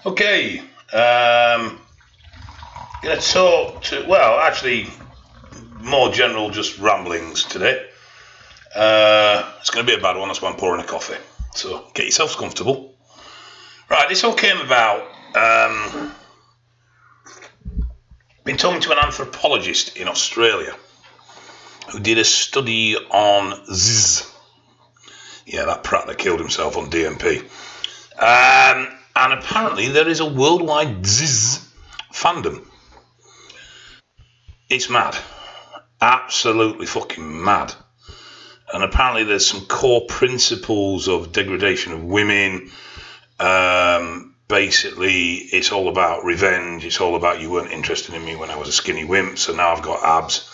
Okay, going to talk to, well, actually, more general, just ramblings today. It's going to be a bad one, that's why I'm pouring a coffee. So get yourselves comfortable. Right, this all came about, been talking to an anthropologist in Australia who did a study on zzz. Yeah, that prat that killed himself on DMP. And apparently there is a worldwide zzz fandom. It's mad. Absolutely fucking mad. And apparently there's some core principles of degradation of women. Basically, it's all about revenge. It's all about you weren't interested in me when I was a skinny wimp, so now I've got abs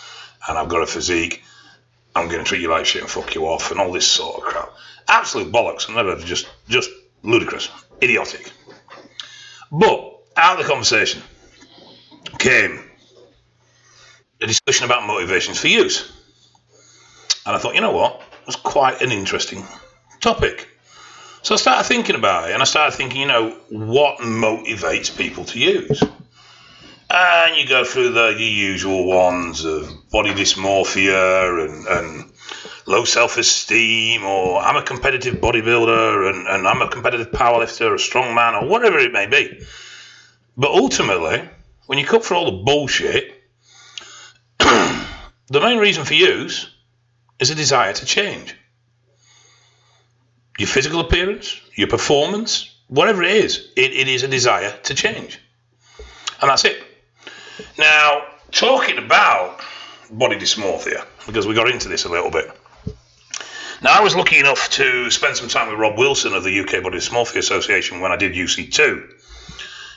and I've got a physique. I'm going to treat you like shit and fuck you off and all this sort of crap. Absolute bollocks. And never just ludicrous. Idiotic. But out of the conversation came a discussion about motivations for use. And I thought, you know what? It was quite an interesting topic. So I started thinking about it, and I started thinking, what motivates people to use? And you go through the usual ones of body dysmorphia and low self-esteem, or I'm a competitive bodybuilder and I'm a competitive powerlifter, a strongman, or whatever it may be. But ultimately, when you cut through all the bullshit, the main reason for use is a desire to change. Your physical appearance, your performance, whatever it is a desire to change. And that's it. Now, talking about body dysmorphia, because we got into this a little bit. Now, I was lucky enough to spend some time with Rob Wilson of the UK Body Dysmorphia Association when I did UC2.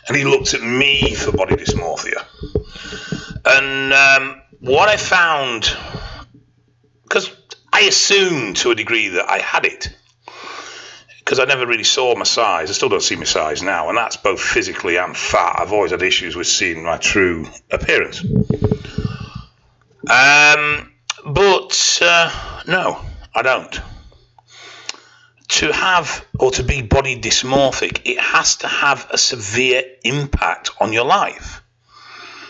And he looked at me for body dysmorphia. And what I found, because I assumed to a degree that I had it, because I never really saw my size. I still don't see my size now, and that's both physically and fat. I've always had issues with seeing my true appearance. No, I don't. To have or to be body dysmorphic, it has to have a severe impact on your life.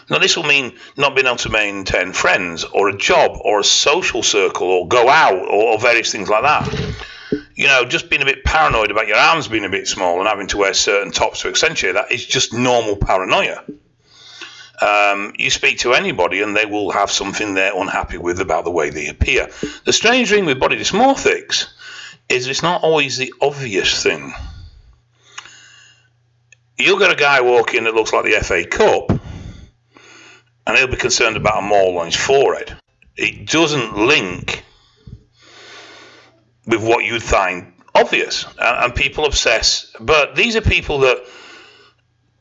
Now, this will mean not being able to maintain friends or a job or a social circle or go out or various things like that. Just being a bit paranoid about your arms being a bit small and having to wear certain tops to accentuate that is just normal paranoia. You speak to anybody and they will have something they're unhappy with about the way they appear. The strange thing with body dysmorphics is it's not always the obvious thing. You'll get a guy walking that looks like the FA Cup and he'll be concerned about a mole on his forehead. It doesn't link with what you'd find obvious, and people obsess. But these are people that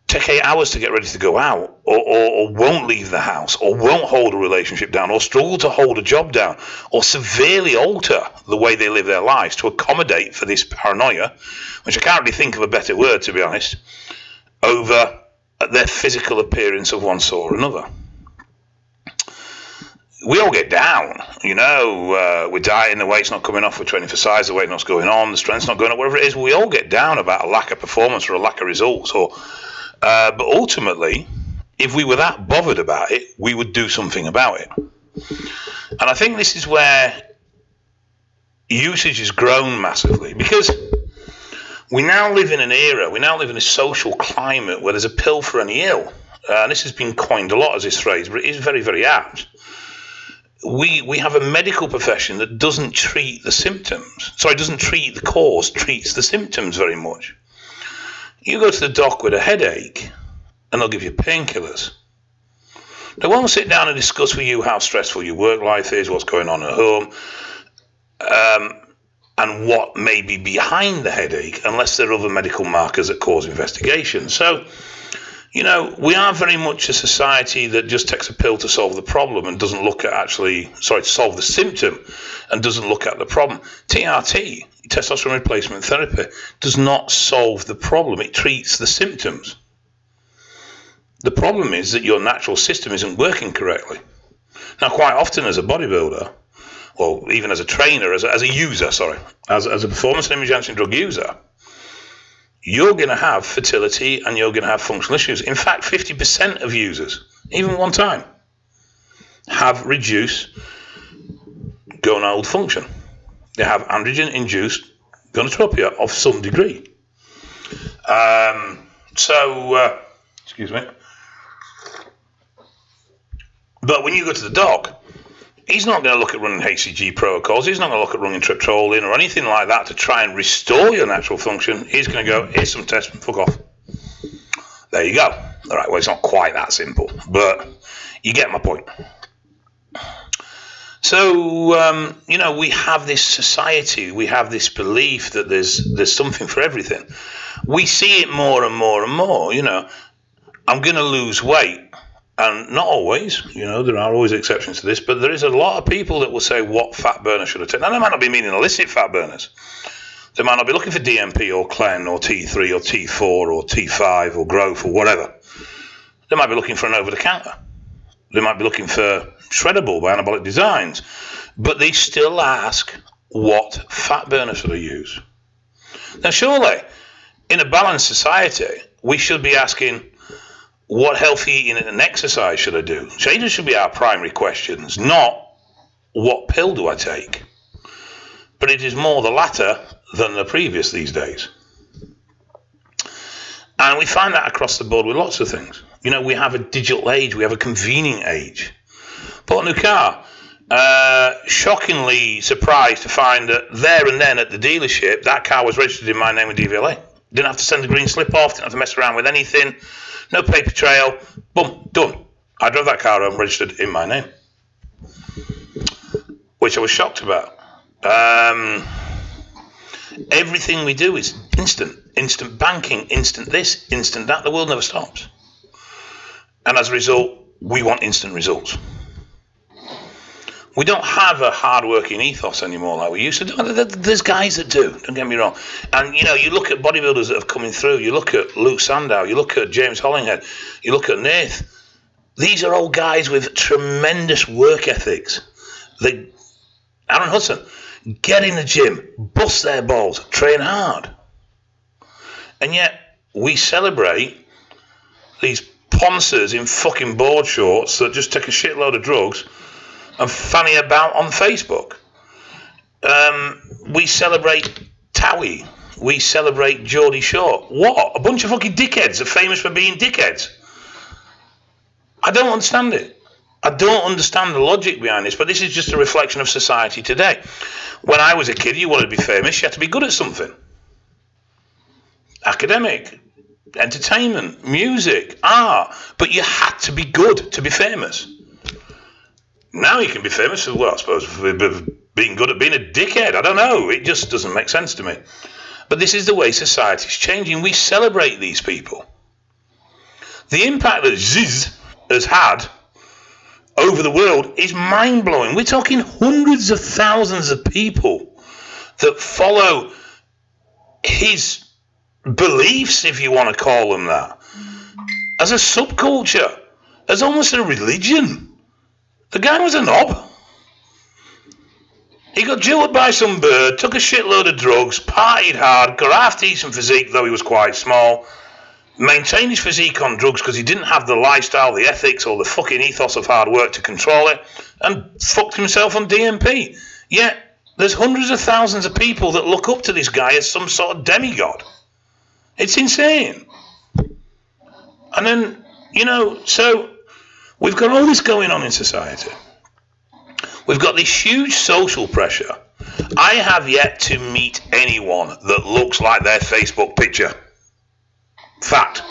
take 8 hours to get ready to go out, or won't leave the house, or won't hold a relationship down, or struggle to hold a job down, or severely alter the way they live their lives to accommodate for this paranoia, which I can't really think of a better word, to be honest, over their physical appearance of one sort or another. We all get down, we're dieting, the weight's not coming off, we're training for size, the weight's not going on, the strength's not going up, whatever it is, we all get down about a lack of performance or a lack of results. But ultimately, if we were that bothered about it, we would do something about it. And I think this is where usage has grown massively, because we now live in an era, we now live in a social climate where there's a pill for any ill. And this has been coined a lot as this phrase, but it is very, very apt. We have a medical profession that doesn't treat the symptoms. Doesn't treat the cause, treats the symptoms very much. You go to the doc with a headache and they'll give you painkillers. They won't sit down and discuss with you how stressful your work life is, what's going on at home, and what may be behind the headache, unless there are other medical markers that cause investigation. So, we are very much a society that just takes a pill to solve the problem and doesn't look at to solve the symptom and doesn't look at the problem. TRT, testosterone replacement therapy, does not solve the problem. It treats the symptoms. The problem is that your natural system isn't working correctly. Now, quite often as a bodybuilder, or even as a trainer, as a performance and image enhancing drug user, you're going to have fertility and you're going to have functional issues. In fact, 50% of users, even one time, have reduced gonadal function. They have androgen-induced gonadotropia of some degree. Excuse me. But when you go to the doc, he's not going to look at running HCG protocols. He's not going to look at running triptolin or anything like that to try and restore your natural function. He's going to go, here's some tests, fuck off. There you go. All right, well, it's not quite that simple, but you get my point. So, we have this society, we have this belief that there's something for everything. We see it more and more and more, I'm going to lose weight. And not always, there are always exceptions to this, but there is a lot of people that will say, what fat burner should I take? Now, they might not be meaning illicit fat burners. They might not be looking for DMP or Clen or T3 or T4 or T5 or growth or whatever. They might be looking for an over-the-counter. They might be looking for shreddable by Anabolic Designs. But they still ask, what fat burner should I use? Now, surely, in a balanced society, we should be asking, what healthy eating and exercise should I do? So these should be our primary questions, not what pill do I take? But it is more the latter than the previous these days. And we find that across the board with lots of things. We have a digital age, we have a convening age. Bought a new car. Shockingly surprised to find that there and then at the dealership, that car was registered in my name with DVLA. Didn't have to send the green slip off, didn't have to mess around with anything. No paper trail, boom, done. I drove that car home registered in my name, which I was shocked about. Everything we do is instant banking, instant this, instant that. The world never stops. And as a result, we want instant results. We don't have a hard-working ethos anymore like we used to do. There's guys that do, don't get me wrong. And, you look at bodybuilders that have coming through. You look at Luke Sandow. You look at James Hollinghead. You look at Nath. These are all guys with tremendous work ethics. Aaron Hudson, get in the gym, bust their balls, train hard. And yet, we celebrate these ponces in fucking board shorts that just take a shitload of drugs and fanny about on Facebook. We celebrate Towie. We celebrate Geordie Shore. What? A bunch of fucking dickheads are famous for being dickheads. I don't understand it. I don't understand the logic behind this, but this is just a reflection of society today. When I was a kid, you wanted to be famous, you had to be good at something. Academic, entertainment, music, art, but you had to be good to be famous. Now you can be famous for, I suppose, for being good at being a dickhead. I don't know. It just doesn't make sense to me. But this is the way society is changing. We celebrate these people. The impact that Ziz has had over the world is mind-blowing. We're talking hundreds of thousands of people that follow his beliefs, if you want to call them that, as a subculture, as almost a religion. The guy was a knob. He got jilted by some bird, took a shitload of drugs, partied hard, got half-decent physique, though he was quite small, maintained his physique on drugs because he didn't have the lifestyle, the ethics, or the fucking ethos of hard work to control it, and fucked himself on DMP. Yet, there's hundreds of thousands of people that look up to this guy as some sort of demigod. It's insane. And then, so we've got all this going on in society. We've got this huge social pressure. I have yet to meet anyone that looks like their Facebook picture. Fact.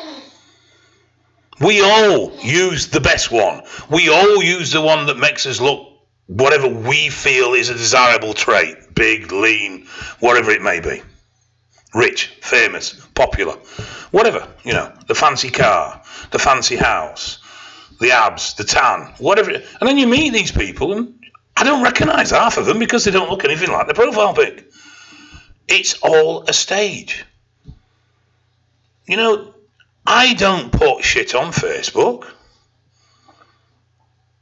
We all use the best one. We all use the one that makes us look whatever we feel is a desirable trait. Big, lean, whatever it may be. Rich, famous, popular, whatever, the fancy car, the fancy house, the abs, the tan, whatever. And then you meet these people and I don't recognise half of them because they don't look anything like their profile pic. It's all a stage. I don't put shit on Facebook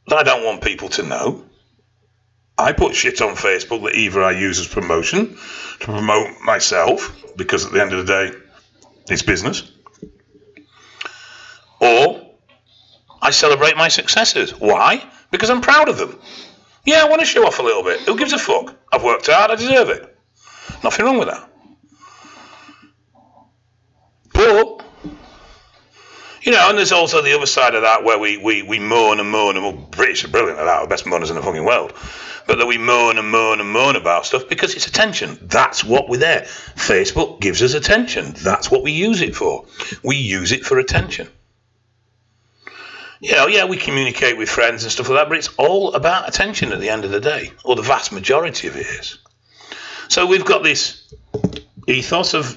that I don't want people to know. I put shit on Facebook that either I use as promotion to promote myself, because at the end of the day, It's business. Or I celebrate my successes. Why? Because I'm proud of them. Yeah, I want to show off a little bit. Who gives a fuck? I've worked hard, I deserve it. Nothing wrong with that. But, you know, and there's also the other side of that where we moan and moan, and well, British are brilliant at that, the best moaners in the fucking world. But that we moan and moan and moan about stuff because it's attention. That's what we're there. Facebook gives us attention. That's what we use it for. We use it for attention. You know, yeah, we communicate with friends and stuff like that, but it's all about attention at the end of the day, or the vast majority of it is. So we've got this ethos of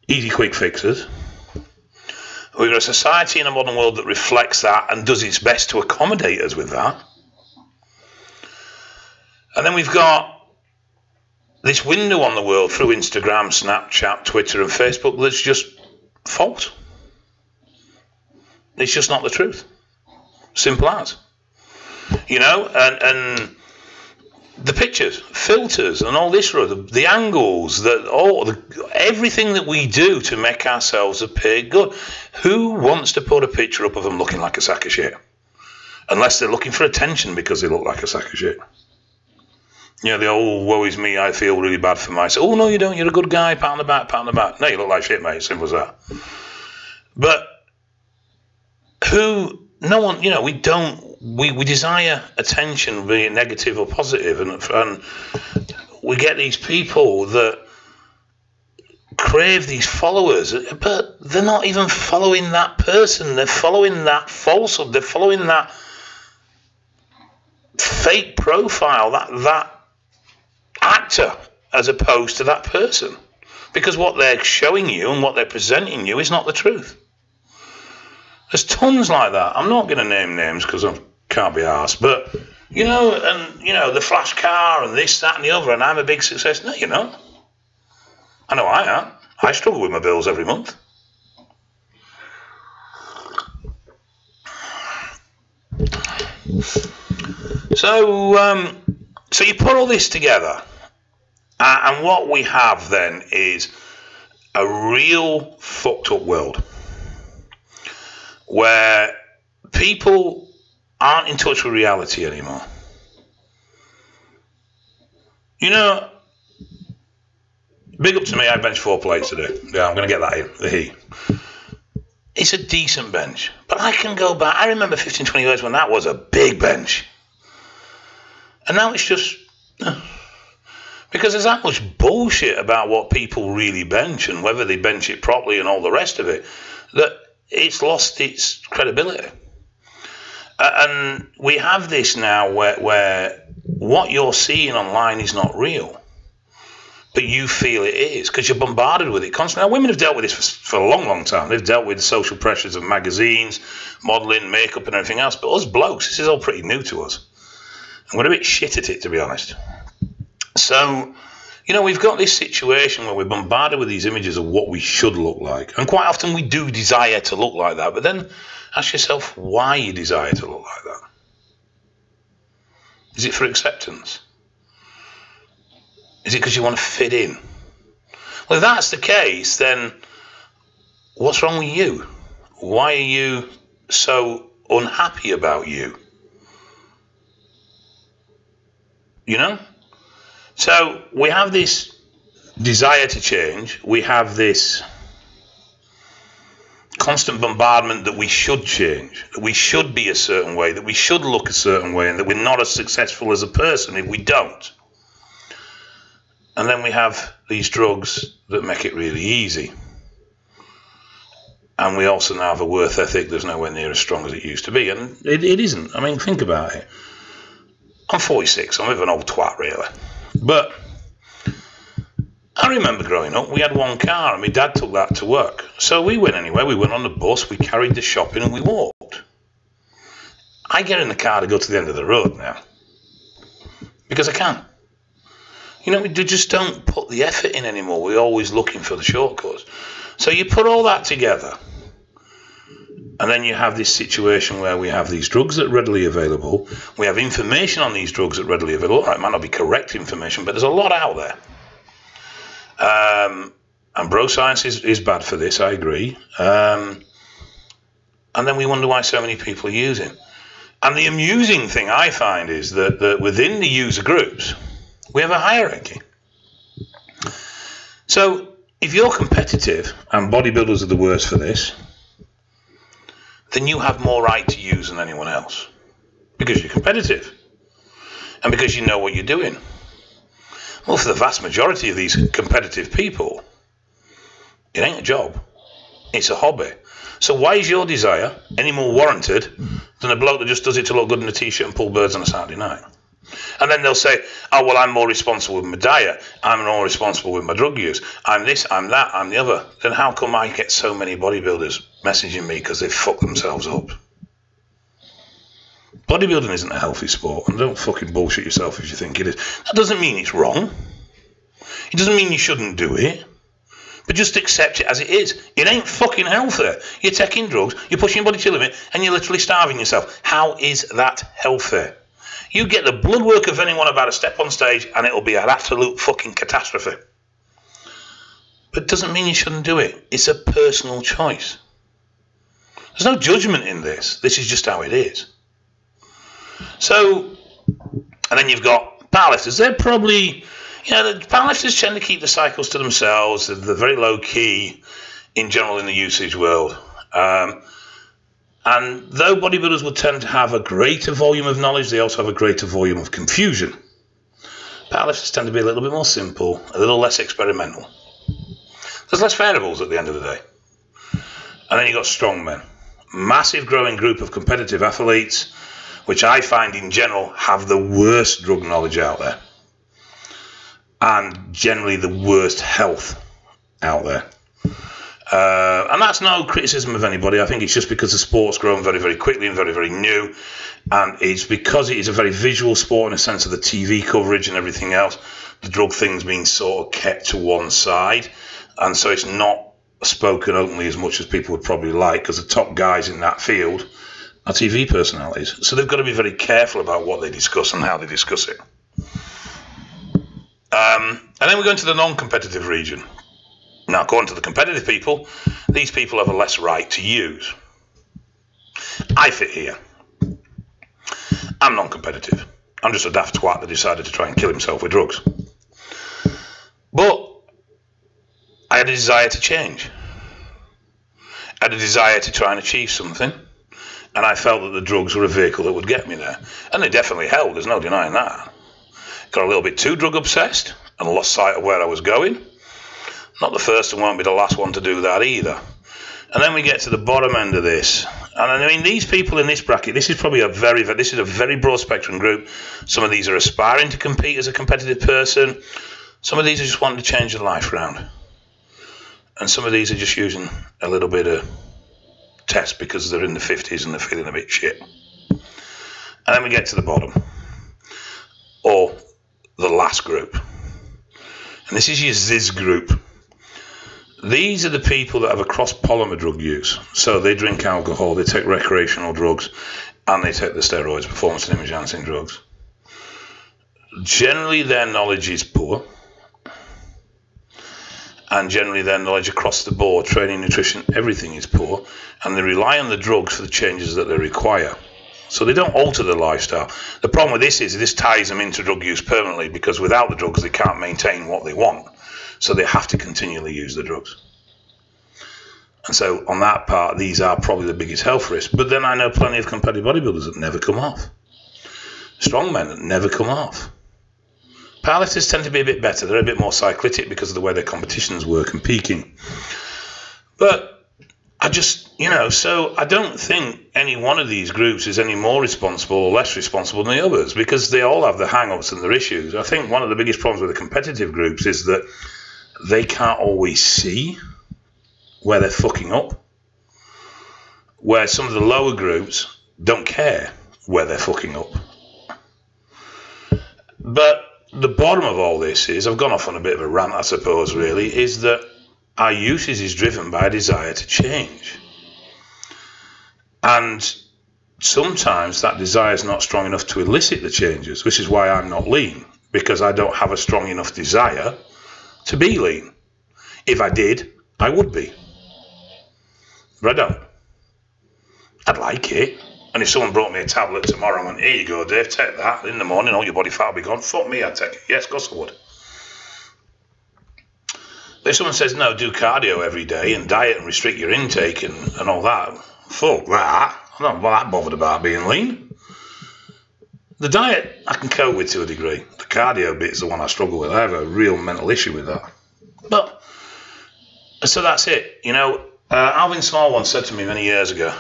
easy, quick fixes. We've got a society in a modern world that reflects that and does its best to accommodate us with that. And then we've got this window on the world through Instagram, Snapchat, Twitter and Facebook that's just false. It's just not the truth. Simple as. You know, and the pictures, filters and all this, the angles, everything that we do to make ourselves appear good. Who wants to put a picture up of them looking like a sack of shit? Unless they're looking for attention because they look like a sack of shit. You know, the old woe is me, I feel really bad for myself. Oh, no, you don't. You're a good guy. Pat on the back, pat on the back. No, you look like shit, mate. Simple as that. But no one, you know, we desire attention, be it negative or positive, and we get these people that crave these followers, but they're not even following that person. They're following that falsehood. They're following that fake profile, that actor, as opposed to that person, because what they're showing you and what they're presenting you is not the truth. There's tons like that. I'm not going to name names because I can't be arsed, but you know, and you know, the flash car and this, that and the other, and I'm a big success. No, you're not. I know I am. I struggle with my bills every month. So you put all this together, and what we have then is a real fucked up world where people aren't in touch with reality anymore. You know, big up to me, I benched 4 plates today. Yeah, I'm going to get that in, the heat. It's a decent bench, but I can go back. I remember 15, 20 years when that was a big bench. And now it's just... because there's that much bullshit about what people really bench and whether they bench it properly and all the rest of it, that it's lost its credibility. And we have this now where what you're seeing online is not real, but you feel it is because you're bombarded with it constantly. Now, women have dealt with this for a long, long time. They've dealt with the social pressures of magazines, modelling, makeup and everything else. But us blokes, this is all pretty new to us. And we're a bit shit at it, to be honest. So, you know, we've got this situation where we're bombarded with these images of what we should look like. And quite often we do desire to look like that. But then ask yourself why you desire to look like that. Is it for acceptance? Is it because you want to fit in? Well, if that's the case, then what's wrong with you? Why are you so unhappy about you? You know? So we have this desire to change. We have this constant bombardment that we should change, that we should be a certain way, that we should look a certain way, and that we're not as successful as a person if we don't. And then we have these drugs that make it really easy. And we also now have a worth ethic that's nowhere near as strong as it used to be. And it isn't. I mean, think about it. I'm 46. I'm a bit of an old twat, really. But I remember growing up, we had one car and my dad took that to work. So we went anywhere. We went on the bus, we carried the shopping and we walked. I get in the car to go to the end of the road now. Because I can. You know, we just don't put the effort in anymore. We're always looking for the shortcuts. So you put all that together. And then you have this situation where we have these drugs that are readily available. We have information on these drugs that are readily available. It might not be correct information, but there's a lot out there. And bro science is bad for this, I agree. And then we wonder why so many people are using. And the amusing thing I find is that within the user groups, we have a hierarchy. So if you're competitive, and bodybuilders are the worst for this, then you have more right to use than anyone else. Because you're competitive. And because you know what you're doing. Well, for the vast majority of these competitive people, it ain't a job. It's a hobby. So why is your desire any more warranted than a bloke that just does it to look good in a t-shirt and pull birds on a Saturday night? And then they'll say, oh, well, I'm more responsible with my diet. I'm more responsible with my drug use. I'm this, I'm that, I'm the other. Then how come I get so many bodybuilders messaging me because they fuck themselves up? Bodybuilding isn't a healthy sport, and don't fucking bullshit yourself if you think it is. That doesn't mean it's wrong. It doesn't mean you shouldn't do it. But just accept it as it is. It ain't fucking healthy. You're taking drugs, you're pushing your body to the limit, and you're literally starving yourself. How is that healthy? You get the blood work of anyone about to step on stage, and it'll be an absolute fucking catastrophe. But it doesn't mean you shouldn't do it. It's a personal choice. There's no judgment in this. This is just how it is. So, and then you've got powerlifters. They're probably, the powerlifters tend to keep the cycles to themselves. They're very low key in general in the usage world. And though bodybuilders would tend to have a greater volume of knowledge, they also have a greater volume of confusion. Powerlifters tend to be a little bit more simple, a little less experimental. There's less variables at the end of the day. And then you've got strongmen. Massive growing group of competitive athletes, which I find in general have the worst drug knowledge out there. And generally the worst health out there. And that's no criticism of anybody. I think it's just because the sport's grown very, very quickly and very, very new. And it's because it is a very visual sport in a sense of the TV coverage and everything else. The drug thing's been sort of kept to one side. And so it's not spoken openly as much as people would probably like, because the top guys in that field are TV personalities. So they've got to be very careful about what they discuss and how they discuss it. And then we go into the non-competitive region. Now, according to the competitive people, these people have a less right to use. I fit here. I'm non-competitive. I'm just a daft twat that decided to try and kill himself with drugs. But I had a desire to change. I had a desire to try and achieve something. And I felt that the drugs were a vehicle that would get me there. And they definitely helped, there's no denying that. Got a little bit too drug obsessed and lost sight of where I was going. Not the first and won't be the last one to do that either. And then we get to the bottom end of this. And I mean, these people in this bracket, this is probably a very broad spectrum group. Some of these are aspiring to compete as a competitive person. Some of these are just wanting to change their life around. And some of these are just using a little bit of test because they're in the 50s and they're feeling a bit shit. And then we get to the bottom. Or the last group. And this is your Ziz group. These are the people that have a cross-polymer drug use. So they drink alcohol, they take recreational drugs, and they take the steroids, performance and image-enhancing drugs. Generally, their knowledge is poor. And generally, their knowledge across the board, training, nutrition, everything is poor. And they rely on the drugs for the changes that they require. So they don't alter their lifestyle. The problem with this is this ties them into drug use permanently, because without the drugs, they can't maintain what they want. So they have to continually use the drugs. And so on that part, these are probably the biggest health risk. But then I know plenty of competitive bodybuilders that never come off. Strongmen that never come off. Powerlifters tend to be a bit better. They're a bit more cyclitic because of the way their competitions work and peaking. But I just, so I don't think any one of these groups is any more responsible or less responsible than the others, because they all have their hang-ups and their issues. I think one of the biggest problems with the competitive groups is that they can't always see where they're fucking up, where some of the lower groups don't care where they're fucking up. But the bottom of all this is, I've gone off on a bit of a rant, I suppose, really, is that our usage is driven by a desire to change. And sometimes that desire is not strong enough to elicit the changes, which is why I'm not lean, because I don't have a strong enough desire to be lean. If I did, I would be. But I don't. I'd like it. And if someone brought me a tablet tomorrow and went, here you go, Dave, take that. In the morning, all your body fat will be gone. Fuck me, I'd take it. Yes, of course I would. But if someone says, no, do cardio every day and diet and restrict your intake and all that, fuck that. I'm not that bothered about being lean. The diet I can cope with to a degree. The cardio bit is the one I struggle with. I have a real mental issue with that. But, so that's it. You know, Alvin Small once said to me many years ago,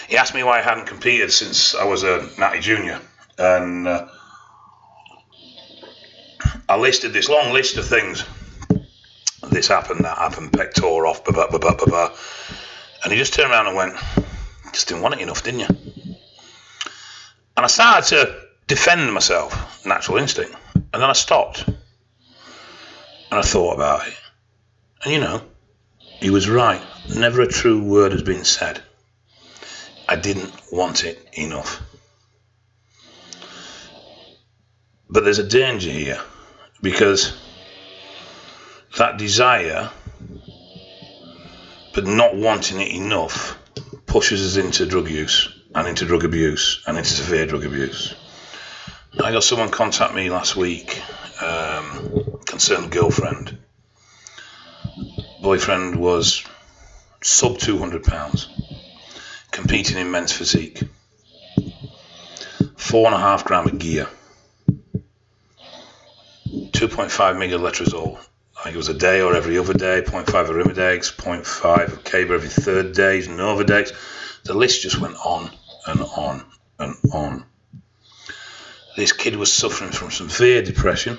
he asked me why I hadn't competed since I was a natty junior. And I listed this long list of things. This happened, that happened, pec tore off, blah, blah, blah, blah, blah. And he just turned around and went, just didn't want it enough, didn't you? And I started to defend myself, natural instinct. And then I stopped. And I thought about it. And you know, he was right. Never a true word has been said. I didn't want it enough. But there's a danger here, because that desire, but not wanting it enough, pushes us into drug use and into drug abuse and into severe drug abuse. I got someone contact me last week, concerned girlfriend. Boyfriend was sub 200 pounds. Competing in men's physique, 4.5 gram of gear, 2.5 mg of letrozole. I think it was a day or every other day, 0.5 of Arimidex, 0.5 of Caber every third day, Novadex. The list just went on and on and on. This kid was suffering from severe depression,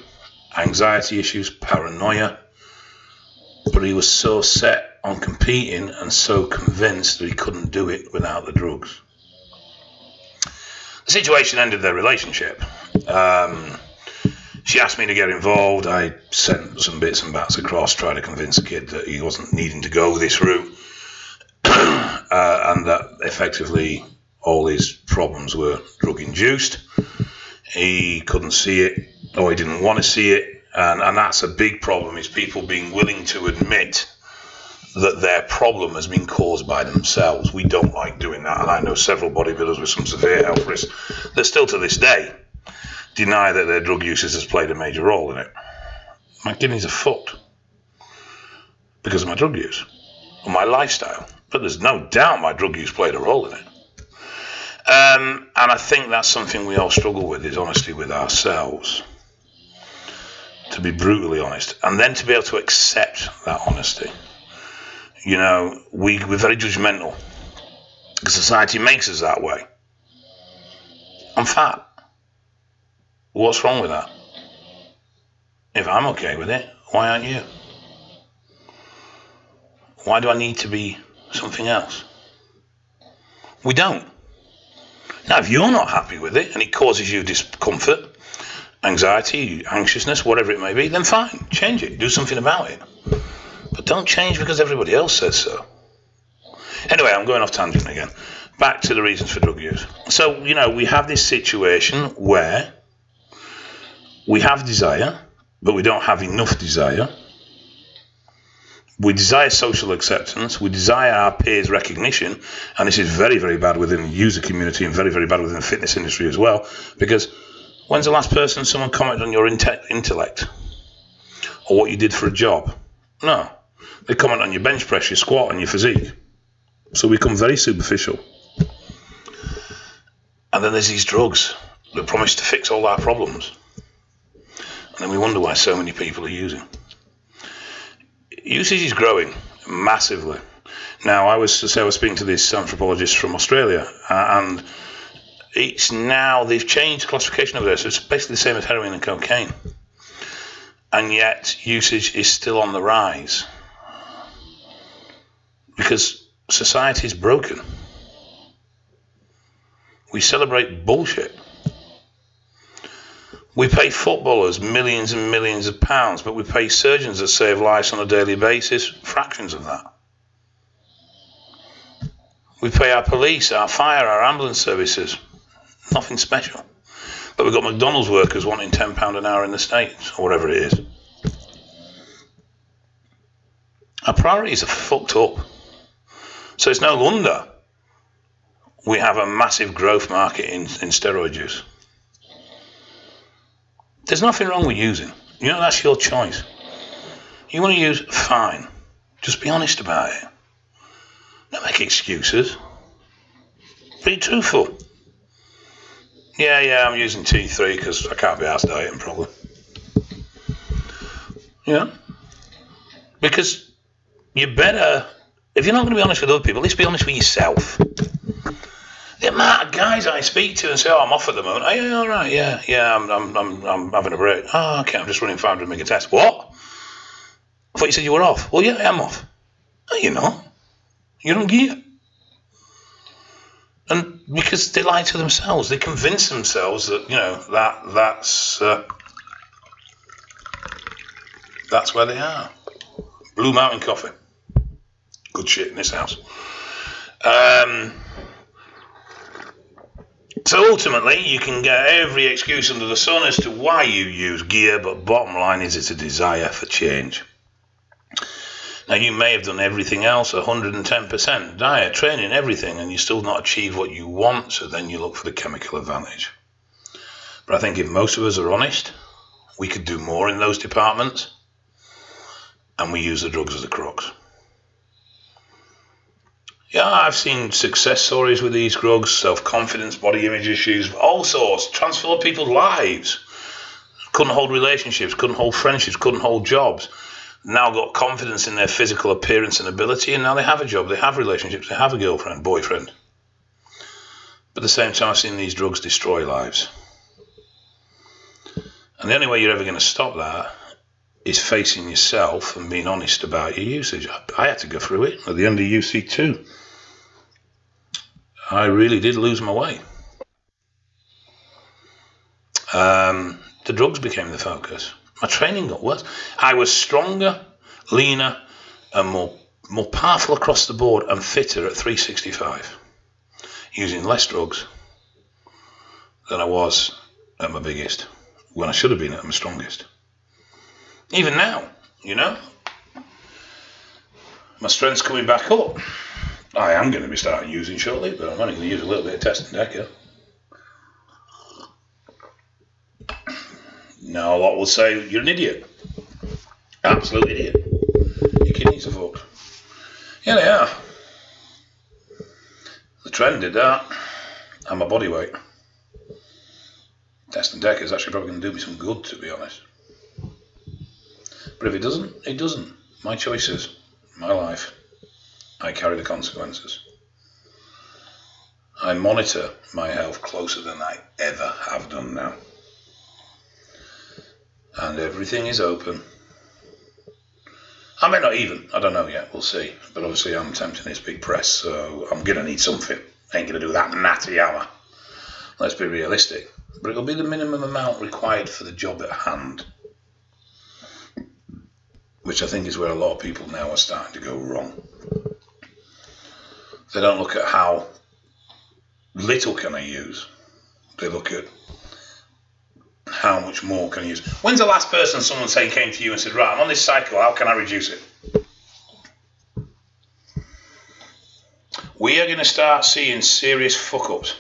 anxiety issues, paranoia, but he was so set on competing and so convinced that he couldn't do it without the drugs. The situation ended their relationship. She asked me to get involved. I sent some bits and bats across, trying to convince the kid that he wasn't needing to go this route, and that effectively all his problems were drug induced. He couldn't see it, or he didn't want to see it. And that's a big problem, is people being willing to admit that their problem has been caused by themselves. We don't like doing that, and I know several bodybuilders with some severe health risks that still to this day deny that their drug usage has played a major role in it. My kidneys are fucked because of my drug use and my lifestyle, but there's no doubt my drug use played a role in it. And I think that's something we all struggle with, is honesty with ourselves. To be brutally honest, and then to be able to accept that honesty. You know, we're very judgmental. Society makes us that way. I'm fat. What's wrong with that? If I'm okay with it, why aren't you? Why do I need to be something else? We don't. Now, if you're not happy with it and it causes you discomfort, anxiety, anxiousness, whatever it may be, then fine, change it, do something about it. But don't change because everybody else says so. Anyway, I'm going off tangent again. Back to the reasons for drug use. So, you know, we have this situation where we have desire, but we don't have enough desire. We desire social acceptance. We desire our peers' recognition. And this is very, very bad within the user community and very, very bad within the fitness industry as well. Because when's the last person someone commented on your intellect? Or what you did for a job? No. They comment on your bench press, your squat, and your physique. So we become very superficial. And then there's these drugs that promise to fix all our problems. And then we wonder why so many people are using. Usage is growing massively. Now, I was speaking to this anthropologist from Australia, and it's now, they've changed classification over there, so it's basically the same as heroin and cocaine. And yet, usage is still on the rise. Because society is broken. We celebrate bullshit. We pay footballers millions and millions of pounds, but we pay surgeons that save lives on a daily basis fractions of that. We pay our police, our fire, our ambulance services. Nothing special. But we've got McDonald's workers wanting £10 an hour in the States, or whatever it is. Our priorities are fucked up. So it's no wonder we have a massive growth market in steroid use. There's nothing wrong with using. You know, that's your choice. You want to use, fine. Just be honest about it. Don't make excuses. Be truthful. Yeah, I'm using T3 because I can't be arsed dieting probably. Yeah. Because you better, if you're not going to be honest with other people, at least be honest with yourself. The amount of guys I speak to and say, "Oh, I'm off at the moment." "Oh, yeah, all right, yeah, I'm having a break." "Oh, okay, I'm just running 500 meg a test." "What? I thought you said you were off." "Well, yeah, I'm off." "No, you're not. You're on gear." And because they lie to themselves, they convince themselves that, you know, that's where they are. Blue Mountain coffee. Good shit in this house. So ultimately, you can get every excuse under the sun as to why you use gear, but bottom line is it's a desire for change. Now, you may have done everything else 110%, diet, training, everything, and you still not achieve what you want, so then you look for the chemical advantage. But I think if most of us are honest, we could do more in those departments, and we use the drugs as the crux. Yeah, I've seen success stories with these drugs, self-confidence, body image issues, all sorts, transform people's lives. Couldn't hold relationships, couldn't hold friendships, couldn't hold jobs. Now got confidence in their physical appearance and ability, and now they have a job, they have relationships, they have a girlfriend, boyfriend. But at the same time, I've seen these drugs destroy lives. And the only way you're ever going to stop that is facing yourself and being honest about your usage. I had to go through it at the end of UC2. I really did lose my way. The drugs became the focus. My training got worse. I was stronger, leaner, and more powerful across the board and fitter at 365, using less drugs than I was at my biggest, when I should have been at my strongest. Even now, you know, my strength's coming back up. I am going to be starting using shortly, but I'm only going to use a little bit of test and deca. Now, a lot will say, "You're an idiot." Absolute idiot. Your kidneys are fucked. Yeah, they are. The trend did that. And my body weight. Test and deca is actually probably going to do me some good, to be honest. But if it doesn't, it doesn't. My choices, my life. I carry the consequences. I monitor my health closer than I ever have done now. And everything is open. I may not even, I don't know yet, we'll see. But obviously I'm tempting this big press, so I'm going to need something. Ain't going to do that natty hour. Let's be realistic. But it'll be the minimum amount required for the job at hand. Which I think is where a lot of people now are starting to go wrong. They don't look at how little can I use. They look at how much more can I use. When's the last person someone came to you and said, "Right, I'm on this cycle, how can I reduce it?" We are going to start seeing serious fuck-ups.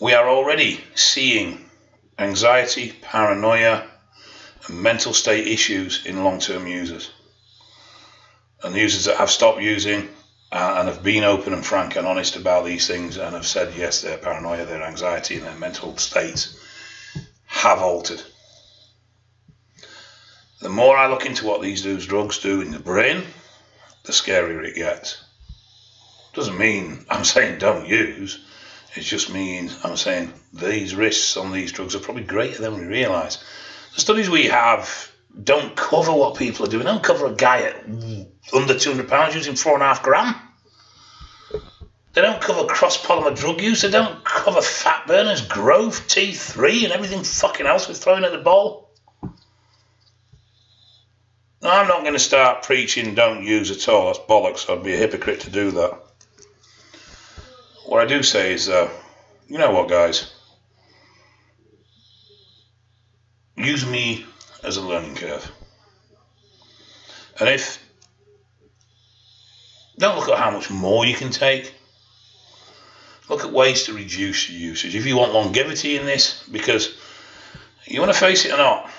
We are already seeing anxiety, paranoia, and mental state issues in long-term users. And users that have stopped using and have been open and frank and honest about these things and have said, yes, their paranoia, their anxiety, and their mental states have altered. The more I look into what these drugs do in the brain, the scarier it gets. Doesn't mean I'm saying don't use. It just means I'm saying these risks on these drugs are probably greater than we realise. The studies we have don't cover what people are doing. They don't cover a guy at under 200 pounds using 4.5 grams. They don't cover cross-polymer drug use. They don't cover fat burners, growth, T3, and everything fucking else we're throwing at the ball. No, I'm not going to start preaching don't use at all. That's bollocks. I'd be a hypocrite to do that. What I do say is, you know what, guys? Use me as a learning curve. And if Don't look at how much more you can take. Look at ways to reduce your usage. If you want longevity in this, because you want to face it or not,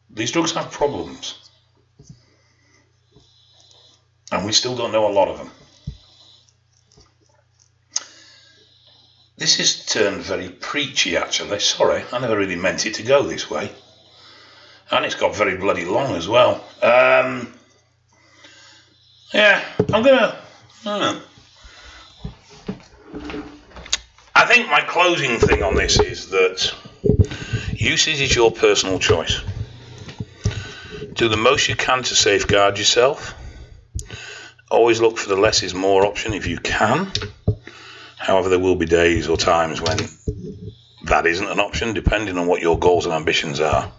these drugs have problems. And we still don't know a lot of them. This has turned very preachy, actually. Sorry, I never really meant it to go this way. And it's got very bloody long as well. Yeah, I don't know. I think my closing thing on this is that usage is your personal choice. Do the most you can to safeguard yourself. Always look for the less is more option if you can. However, there will be days or times when that isn't an option, depending on what your goals and ambitions are.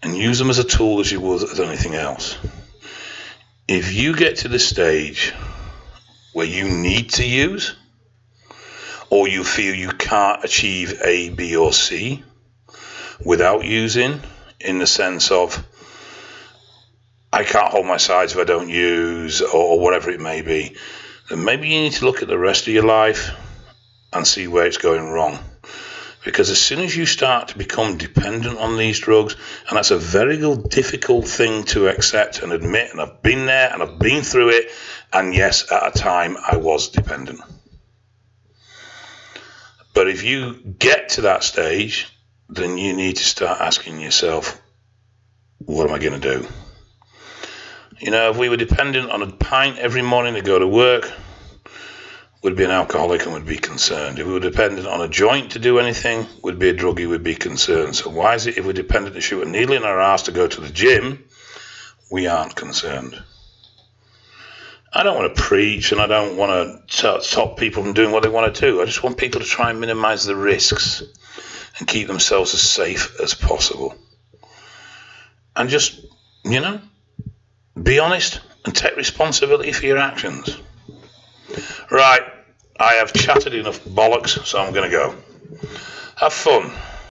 And use them as a tool as you would as anything else. If you get to the stage where you need to use, or you feel you can't achieve A, B, or C without using, in the sense of, I can't hold my sides if I don't use, or whatever it may be, then maybe you need to look at the rest of your life and see where it's going wrong. Because as soon as you start to become dependent on these drugs, and that's a very difficult thing to accept and admit, and I've been there and I've been through it, and yes, at a time I was dependent. But if you get to that stage, then you need to start asking yourself, what am I going to do? You know, if we were dependent on a pint every morning to go to work, we'd be an alcoholic and would be concerned. If we were dependent on a joint to do anything, we'd be a druggie, we'd be concerned. So why is it if we're dependent to shoot a needle in our arse to go to the gym, we aren't concerned? I don't want to preach and I don't want to stop people from doing what they want to do. I just want people to try and minimise the risks and keep themselves as safe as possible. And just, you know, be honest and take responsibility for your actions. Right, I have chatted enough bollocks, so I'm going to go. Have fun.